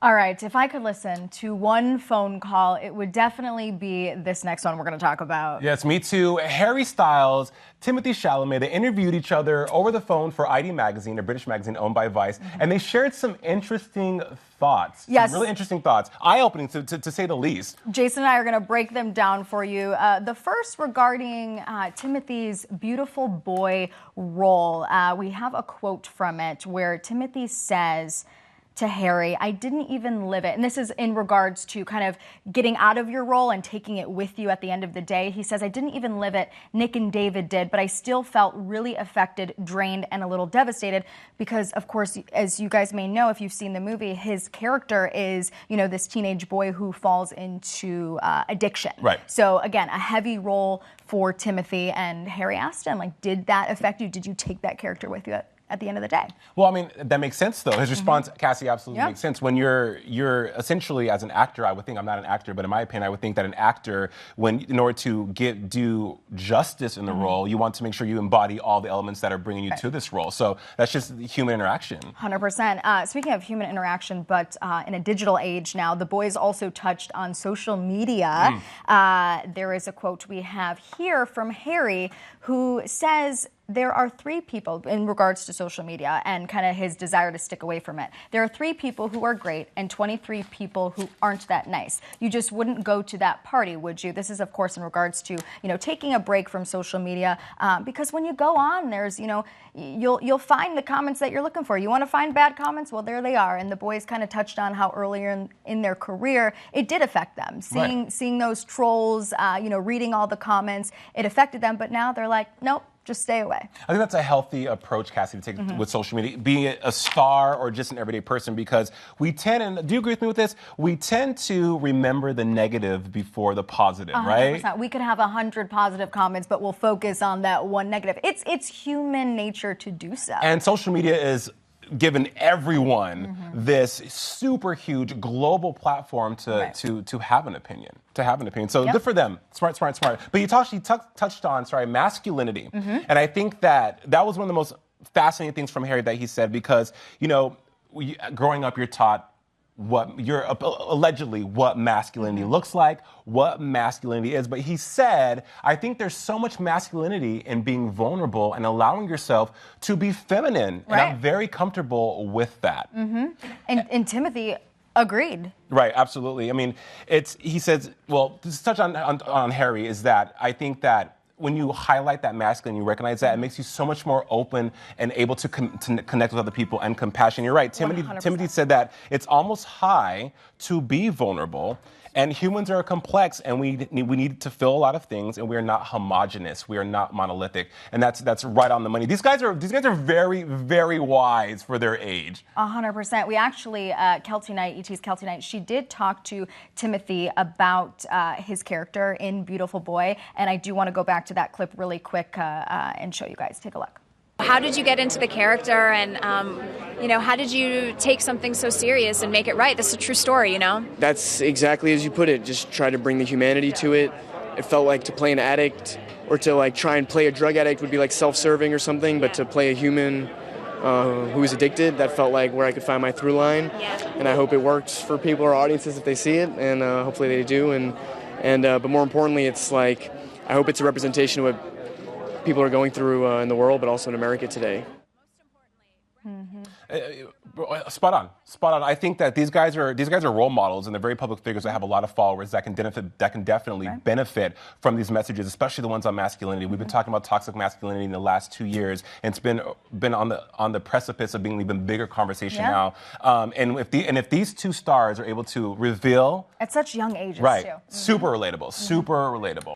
All right, if I could listen to one phone call, it would definitely be this next one we're going to talk about. Yes, me too. Harry Styles, Timothee Chalamet, they interviewed each other over the phone for ID Magazine, a British magazine owned by Vice, and they shared some interesting thoughts. Yes. Some really interesting thoughts. Eye-opening, to say the least. Jason and I are going to break them down for you. The first regarding Timothy's beautiful boy role. We have a quote from it where Timothy says to Harry, "I didn't even live it." And this is in regards to kind of getting out of your role and taking it with you at the end of the day. He says, "I didn't even live it. Nick and David did, but I still felt really affected, drained, and a little devastated because, of course, as you guys may know, if you've seen the movie, his character is, this teenage boy who falls into addiction. Right. So, again, a heavy role for Timothy. And Harry asked him, did that affect you? Did you take that character with you at the end of the day? Well, I mean, that makes sense, though. His response, Cassie, absolutely makes sense. When you're essentially, as an actor, I would think, I'm not an actor, but in my opinion, I would think that an actor, in order to do justice in the role, you want to make sure you embody all the elements that are bringing you to this role. So that's just human interaction. 100%. Speaking of human interaction, but in a digital age now, the boys also touched on social media. There is a quote we have here from Harry, who says, there are 3 people in regards to social media and kind of his desire to stick away from it. There are 3 people who are great and 23 people who aren't that nice. You just wouldn't go to that party, would you? This is, of course, in regards to, taking a break from social media because when you go on, there's, you'll find the comments that you're looking for. You want to find bad comments? Well, there they are. And the boys kind of touched on how earlier in their career, it did affect them. Seeing those trolls, reading all the comments, it affected them. But now they're like, nope. Just stay away. I think that's a healthy approach, Cassie, to take with social media, being a star or just an everyday person, because we tend, and do you agree with me with this? We tend to remember the negative before the positive, 100%. Right? We could have 100 positive comments, but we'll focus on that one negative. It's human nature to do so. And social media is given everyone this super huge global platform to have an opinion. So good for them. Smart. But you touched on, masculinity. And I think that was one of the most fascinating things from Harry that he said, because, growing up, you're taught allegedly what masculinity looks like, what masculinity is. But he said, I think there's so much masculinity in being vulnerable and allowing yourself to be feminine. And I'm very comfortable with that. And Timothy agreed. Right, absolutely. I mean, he says, well, to touch on Harry, is that I think that when you highlight that masculine, you recognize that, it makes you so much more open and able to connect with other people and compassion. You're right. Timothy said that it's almost high to be vulnerable, and humans are complex, and we need to feel a lot of things, and we are not homogenous. We are not monolithic, and that's right on the money. These guys are very, very wise for their age. 100%. We actually, Kelty Knight, ET's Kelty Knight, she did talk to Timothy about his character in Beautiful Boy, and I do want to go back to that clip really quick and show you guys. Take a look. How did you get into the character, and how did you take something so serious and make it right? This is a true story, That's exactly as you put it. Just try to bring the humanity to it. It felt like to play an addict or to try and play a drug addict would be self-serving or something, but to play a human who is addicted, that felt like where I could find my through line. And I hope it works for people or audiences if they see it, and hopefully they do. But more importantly, it's I hope it's a representation of what people are going through in the world, but also in America today. Spot on. I think that these guys are role models, and they're very public figures that have a lot of followers that can definitely benefit from these messages, especially the ones on masculinity. We've been talking about toxic masculinity in the last 2 years, and it's been on the precipice of being an even bigger conversation now. And if these 2 stars are able to reveal at such young ages, right, too. super relatable.